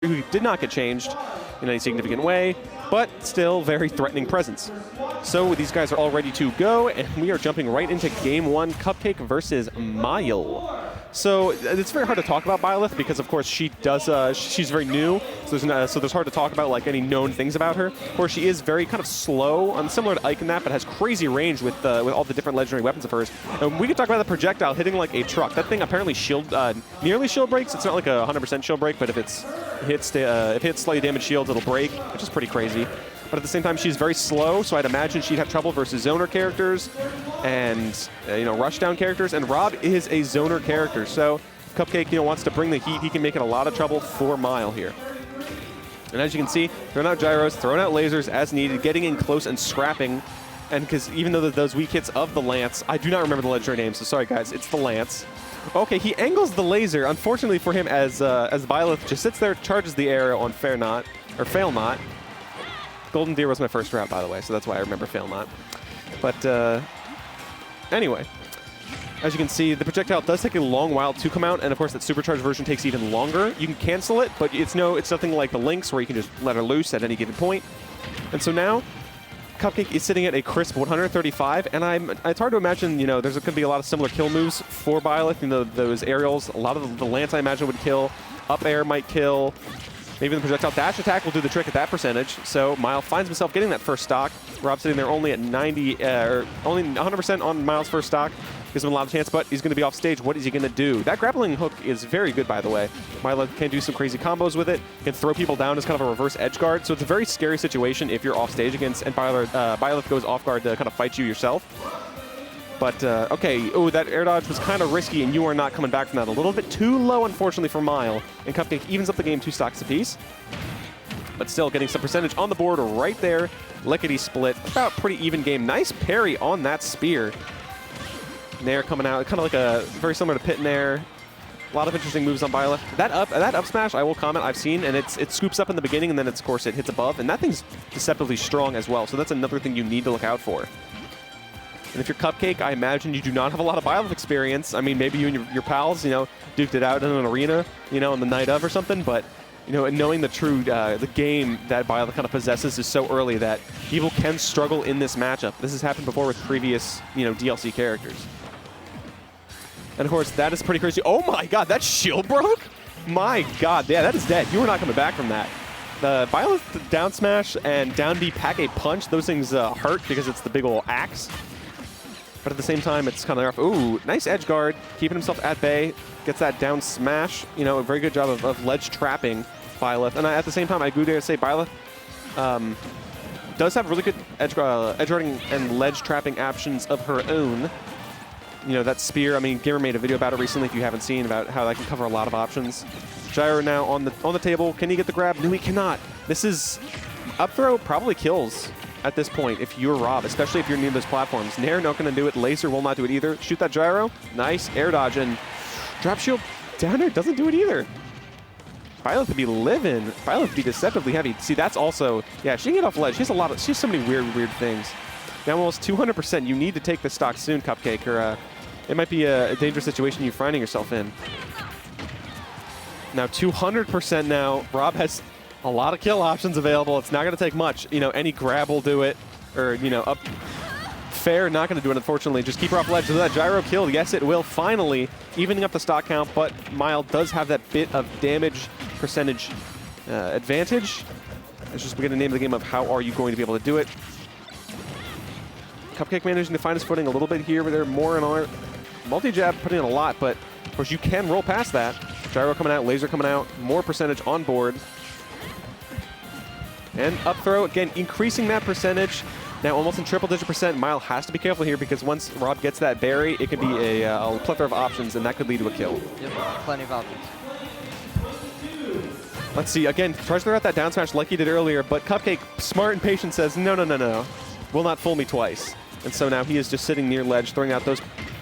who did not get changed in any significant way, but still very threatening presence. So these guys are all ready to go, and we are jumping right into game one, Cupcake versus Mile. So it's very hard to talk about Byleth because, of course, she does. She's very new, so there's hard to talk about like any known things about her. Of course, she is very kind of slow, similar to Ike in that, but has crazy range with all the different legendary weapons of hers. And we could talk about the projectile hitting like a truck. That thing apparently nearly shield breaks. It's not like a 100% shield break, but if it hits slightly damaged shields, it'll break, which is pretty crazy. But at the same time, she's very slow, so I'd imagine she'd have trouble versus zoner characters and rushdown characters. And Rob is a zoner character, so Cupcake wants to bring the heat. He can make it a lot of trouble for Mile here. And as you can see, throwing out gyros, throwing out lasers as needed, getting in close and scrapping. And because even though those weak hits of the Lance, I do not remember the legendary name, so sorry guys, it's the Lance. Okay, he angles the laser. Unfortunately for him, as Byleth just sits there, charges the arrow on Fail Not. Golden Deer was my first route, by the way, so that's why I remember Fail Not. But anyway, as you can see, the projectile does take a long while to come out, and of course that supercharged version takes even longer. You can cancel it, but it's nothing like the Lynx where you can just let her loose at any given point. And so now, Cupcake is sitting at a crisp 135, and it's hard to imagine, there's going to be a lot of similar kill moves for Byleth. Those aerials, a lot of the Lance I imagine would kill. Up air might kill. Maybe the projectile dash attack will do the trick at that percentage. So Mile finds himself getting that first stock. Rob sitting there only at 90, only 100% on Mile's first stock. Gives him a lot of chance, but he's going to be off stage. What is he going to do? That grappling hook is very good, by the way. Mile can do some crazy combos with it. Can throw people down as kind of a reverse edge guard. So it's a very scary situation if you're off stage against, and Byleth goes off guard to kind of fight you yourself. But, okay, that air dodge was kind of risky, and you are not coming back from that. A little bit too low, unfortunately, for Mile. And Cupcake evens up the game 2 stocks apiece. But still getting some percentage on the board right there. Lickety split. About pretty even game. Nice parry on that spear. Nair coming out, kind of like a very similar to Pit Nair. A lot of interesting moves on Byleth. That up smash, I will comment, I've seen, and it scoops up in the beginning, and then, of course, it hits above. And that thing's deceptively strong as well, so that's another thing you need to look out for. And if you're Cupcake, I imagine you do not have a lot of Byleth experience. I mean, maybe you and your pals, duked it out in an arena, on the night of or something. But, and knowing the game that Byleth kind of possesses is so early that people can struggle in this matchup. This has happened before with previous, DLC characters. And of course, that is pretty crazy. Oh my God, that shield broke? My God, yeah, that is dead. You are not coming back from that. The Byleth down smash and down B pack a punch, those things hurt because it's the big old axe. But at the same time, it's kind of rough. Ooh, nice edge guard, keeping himself at bay. Gets that down smash. A very good job of ledge trapping Byleth. And at the same time, I do dare to say Byleth does have really good edge guarding and ledge trapping options of her own. That spear, I mean, Gamer made a video about it recently if you haven't seen, about how that can cover a lot of options. Gyro now on the table. Can he get the grab? No, he cannot. This is up throw probably kills at this point if you're Rob, especially if you're near those platforms. Nair not going to do it. Laser will not do it either. Shoot that gyro. Nice air dodge, and drop shield down there doesn't do it either. Byleth would be living. Byleth would be deceptively heavy. See, that's also, yeah, she can get off ledge. She has so many weird things. Now almost 200%. You need to take this stock soon, Cupcake, or it might be a dangerous situation you're finding yourself in. Now 200% now. Rob has a lot of kill options available. It's not going to take much. Any grab will do it, or up fair, not going to do it, unfortunately. Just keep her off ledge. So that gyro kill, yes, it will. Finally evening up the stock count, but Mile does have that bit of damage percentage advantage. It's just we're going to name the game of how are you going to be able to do it. Cupcake managing to find his footing a little bit here, but they're more in our multi-jab, putting in a lot, but of course you can roll past that. Gyro coming out, laser coming out, more percentage on board. And up throw, again, increasing that percentage. Now almost in triple-digit percent. Mile has to be careful here because once Rob gets that berry, it could be a plethora of options, and that could lead to a kill. Yep, plenty of options. Let's see, again, tries to throw out that down smash like he did earlier, but Cupcake, smart and patient, says, no. Will not fool me twice. And so now he is just sitting near ledge, throwing out those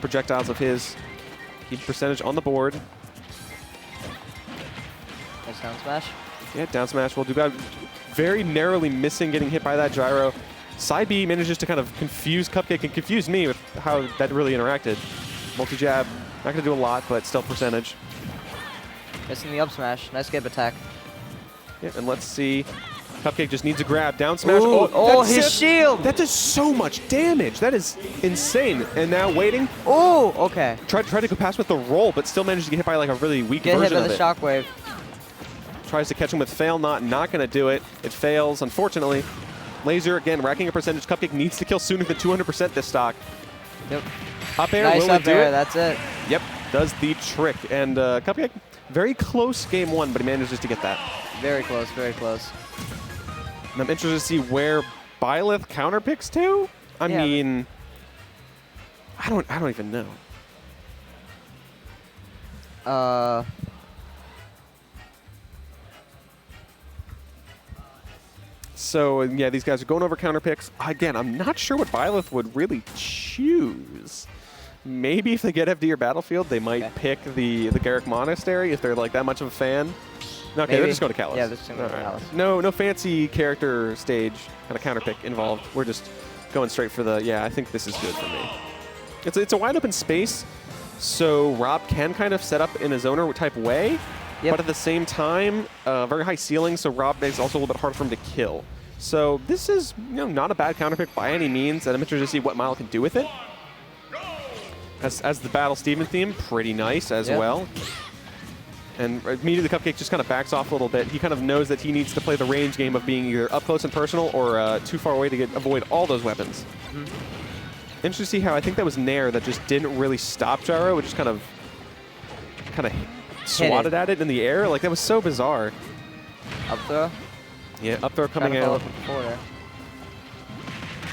projectiles of his. Keep percentage on the board. Nice down smash. Yeah, down smash will do bad. Very narrowly missing getting hit by that gyro. Side B manages to kind of confuse Cupcake and confuse me with how that really interacted. Multi-jab, not going to do a lot, but still percentage. Missing the up smash. Nice skip attack. Yeah, and let's see. Cupcake just needs a grab. Down smash. Ooh, oh, his shield! That does so much damage. That is insane. And now waiting. Oh, okay. Tried to go past with the roll, but still managed to get hit by like a really weak Get version hit of by it. the shockwave. Tries to catch him with fail, not going to do it. It fails, unfortunately. Laser, again, racking a percentage. Cupcake needs to kill sooner than 200% this stock. Yep. Up air, Nice will up it do air, it? that's it. Yep, does the trick. And Cupcake, very close game one, but he manages to get that. Very close, very close. And I'm interested to see where Byleth counterpicks to. I mean, I don't even know. So, yeah, these guys are going over counter picks. Again, I'm not sure what Byleth would really choose. Maybe if they get FD or Battlefield, they might pick the Garrick Monastery if they're like that much of a fan. Okay, they're just going to Callus. Yeah, they're just going to Callus. No fancy character stage kind of counter pick involved. We're just going straight for the, yeah, I think this is good for me. It's a wide open space, so Rob can kind of set up in a zoner type way. Yep. But at the same time, very high ceiling, so Rob is also a little bit harder for him to kill. So this is not a bad counter pick by any means, and I'm interested to see what Mile can do with it. As the Battle Steven theme, pretty nice as well. And immediately Cupcake just kind of backs off a little bit. He kind of knows that he needs to play the range game of being either up close and personal or too far away to avoid all those weapons. Interesting to see how I think that was Nair that just didn't really stop Gyro, which just kind of swatted at it in the air. Like, that was so bizarre. Up throw? Yeah, up throw coming out. There.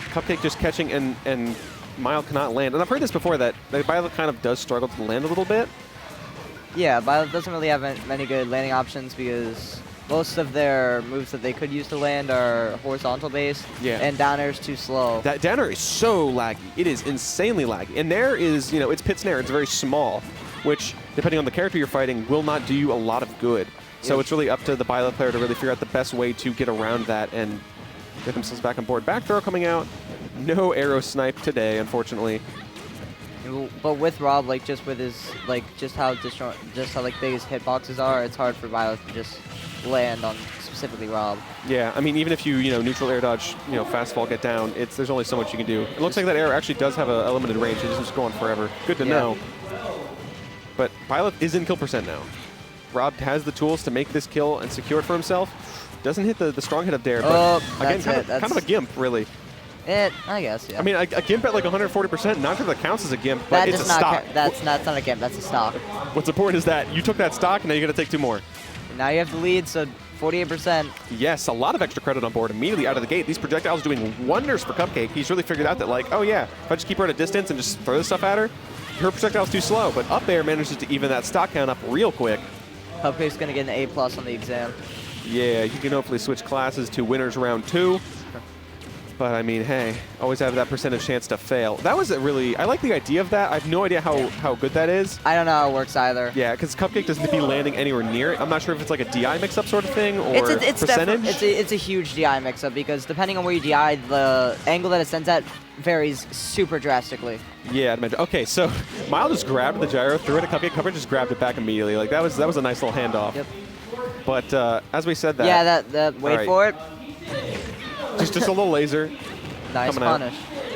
Cupcake just catching and Mile cannot land. And I've heard this before, that Byleth kind of does struggle to land a little bit. Yeah, Byleth doesn't really have many good landing options because most of their moves that they could use to land are horizontal based, and down air is too slow. That down air is so laggy. It is insanely laggy. And Nair is, it's Pit Snare. It's very small, which, depending on the character you're fighting, will not do you a lot of good. So it's really up to the Byleth player to really figure out the best way to get around that and get themselves back on board. Back throw coming out. No arrow snipe today, unfortunately. But with Rob, like, just with his, like, just how big his hitboxes are, it's hard for Byleth to just land on specifically Rob. Yeah, I mean, even if you, neutral air dodge, fastball, get down, there's only so much you can do. It looks like that arrow actually does have a limited range. It doesn't just go on forever. Good to know. But Byleth is in kill percent now. Rob has the tools to make this kill and secure it for himself. Doesn't hit the strong hit up there, but again, kind of a gimp, really. I guess, yeah. I mean, a gimp at like 140%, not sure that counts as a gimp, but it's a stock. That's not a gimp, that's a stock. What's important is that you took that stock, and now you're going to take 2 more. Now you have the lead, so 48%. Yes, a lot of extra credit on board immediately out of the gate. These projectiles doing wonders for Cupcake. He's really figured out that, like, oh yeah, if I just keep her at a distance and just throw this stuff at her, her projectile's too slow. But up air manages to even that stock count up real quick. Cupcake's going to get an A+ on the exam. Yeah, you can hopefully switch classes to winners round 2. But, I mean, hey, always have that percentage chance to fail. That was I like the idea of that. I have no idea how good that is. I don't know how it works either. Yeah, because Cupcake doesn't be landing anywhere near it. I'm not sure if it's like a DI mix-up sort of thing or percentage. It's a huge DI mix-up because depending on where you DI, the angle that it sends at varies super drastically. Yeah, I'd imagine. Okay, so Mile just grabbed the gyro, threw it at Cupcake. Cupcake just grabbed it back immediately. Like, that was a nice little handoff. Yep. But as we said that. Yeah, that wait for it. Just a little laser. Nice punish.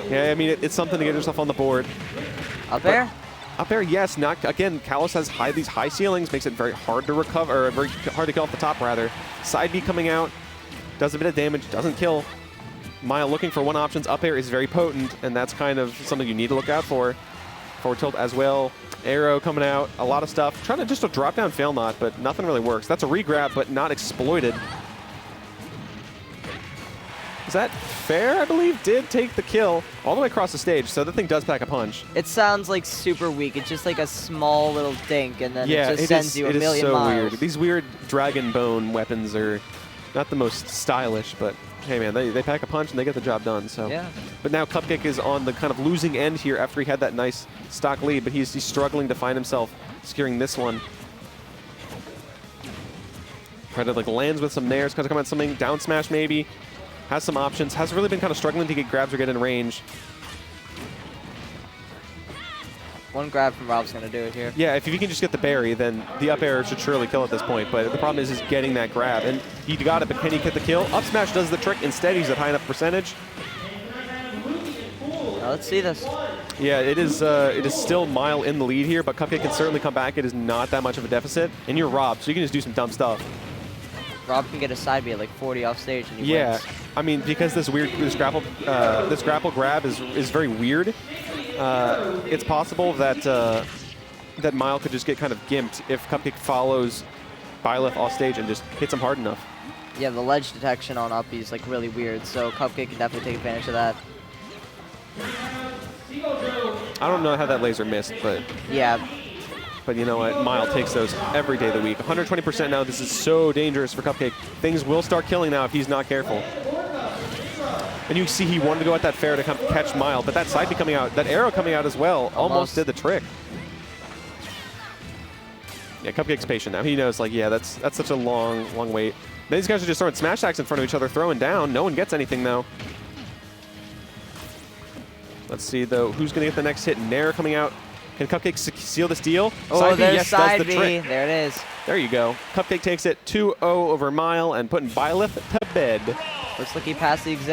Yeah, I mean, it's something to get yourself on the board. Up air? Up air, yes. Again, Callus has these high ceilings, makes it very hard to recover, or very hard to kill off the top, rather. Side B coming out, does a bit of damage, doesn't kill. Mile looking for one options. Up air is very potent, and that's kind of something you need to look out for. Forward tilt as well. Arrow coming out, a lot of stuff. Trying to just drop down fail not, but nothing really works. That's a regrab, but not exploited. Is that fair, I believe? Did take the kill all the way across the stage, so the thing does pack a punch. It sounds like super weak. It's just like a small little dink, and then it just sends you a million miles. It is so weird. These weird dragon bone weapons are not the most stylish, but hey, man, they pack a punch and they get the job done. So. Yeah. But now Cupcake is on the kind of losing end here after he had that nice stock lead, but he's struggling to find himself securing this one. Try to lands with some nairs, kind of come at something, down smash maybe. Has some options. Has really been kind of struggling to get grabs or get in range. One grab from Rob's going to do it here. Yeah, if you can just get the berry, then the up air should surely kill at this point. But the problem is getting that grab. And he got it, but can he get the kill? Up smash does the trick. Instead, he's at high enough percentage. Now let's see this. Yeah, it is still Mile in the lead here, but Cupcake can certainly come back. It is not that much of a deficit. And you're Rob, so you can just do some dumb stuff. Rob can get a side B at like 40 off stage and he wins. I mean, because this grapple grab is very weird. It's possible that that Mile could just get kind of gimped if Cupcake follows Byleth off stage and just hits him hard enough. Yeah, the ledge detection on up is like really weird, so Cupcake can definitely take advantage of that. I don't know how that laser missed, but yeah. But you know what? Mile takes those every day of the week. 120% now. This is so dangerous for Cupcake. Things will start killing now if he's not careful. And you see he wanted to go at that fair to catch Mile, but that side B coming out, that arrow coming out as well, almost did the trick. Yeah, Cupcake's patient now. He knows, like, yeah, that's such a long wait. Then these guys are just throwing smash attacks in front of each other, throwing down. No one gets anything, though. Let's see, though, who's going to get the next hit? Nair coming out. Can Cupcake seal this deal? Oh, side B, there's yes, side does the B. trick. There it is. There you go. Cupcake takes it 2-0 over Mile and putting Byleth to bed. Looks like he passed the exam.